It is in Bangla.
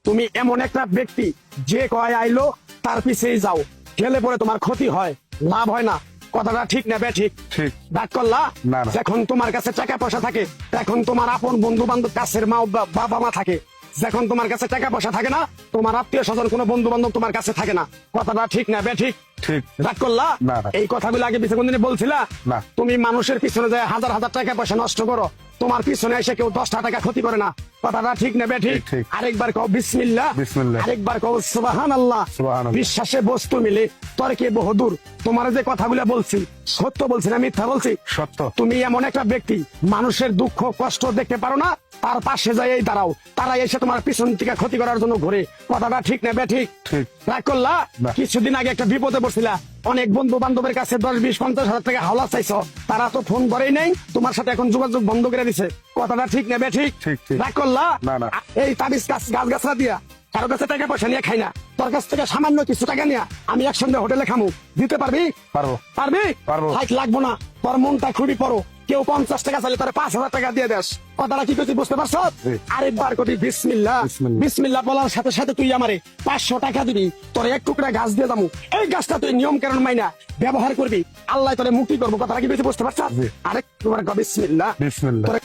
তুমি এমন একটা ব্যক্তি যে কয় আইলো তার পিছেই যাও, গেলে পরে তোমার ক্ষতি হয়, লাভ হয় না। কথাটা ঠিক না বে ঠিক? ঠিক। রাগ করলা? না, না। যখন তোমার কাছে টাকা পয়সা থাকে, এখন তোমার আপন বন্ধু বান্ধব, কাছের মা বাবা মা থাকে। যখন তোমার কাছে টাকা পয়সা থাকে না, তোমার আত্মীয় স্বজন কোনো বন্ধু বান্ধব তোমার কাছে থাকে না। কথাটা ঠিক না বে ঠিক? ঠিক। রাগ করলা? না, না। এই কথাগুলো আগে পিছনে কোনদিন বলছিলা? না। তুমি মানুষের পিছনে যায় হাজার হাজার টাকা পয়সা নষ্ট করো, তোমার পিছনে এসে কেউ 10টা টাকা ক্ষতি করে না। কথাটা ঠিক না বে ঠিক? ঠিক, ঠিক। আরেকবার কও বিসমিল্লাহ, বিসমিল্লাহ। আরেকবার কও সুবহানাল্লাহ। সুবহানাল্লাহ। বিশ্বাসে বস্তু মিলে তর্কে বহুদূর। তোমার যে কথাগুলো বলছি সত্য বলছি না মিথ্যা বলছি? সত্য। তুমি এমন একটা ব্যক্তি, মানুষের দুঃখ কষ্ট দেখতে পারো না, তার পাশে যাই দাঁড়াও, তারা এসে তোমার পিছন থেকে ক্ষতি করার জন্য ঘুরে। কথাটা ঠিক না বে ঠিক? ঠিক। রাগ করলা? না। কিছুদিন আগে একটা বিপদে পড়ছিলা, অনেক বন্ধু বান্ধবের কাছে 10-20-50 হাজার টাকা হাওলা চাইছো, তারা তো ফোন করেই নেই, তোমার সাথে এখন যোগাযোগ বন্ধ করে দিছে। কথাটা ঠিক না বে ঠিক? ঠিক, ঠিক। রাগ করলা? না, না। এই তাবিজ গাছ গাছরা দিয়া কারো কাছে টাকা পয়সা নিয়ে খাই না, তোর কাছ থেকে সামান্য কিছু টাকা নিয়ে আমি একসঙ্গে হোটেলে খামু, দিতে পারবি? পারবো। পারবি? পারবো। হাইট লাগবো না, তোর মনটা খুবই পড়ো। কেউ 50 টাকা চাইলে তার 5,000 টাকা দিয়ে দেস। কথাটা কি করছি বুঝতে পারছ? জি। আরেকবার কবি বিসমিল্লাহ। বিসমিল্লাহ। বিসমিল্লাহ বলার সাথে সাথে তুই আমারে 500 টাকা দিবি, তোর এক টুকরা গাছ দিয়ে যাবো। এই গাছটা তুই নিয়ম কানুন মাইনা ব্যবহার করবি, আল্লাহ তোরে মুক্তি করবো। কথাটা কি বুঝতে পারছ? জি। আরেকবার কবি বিসমিল্লাহ। বিসমিল্লাহ। তোরে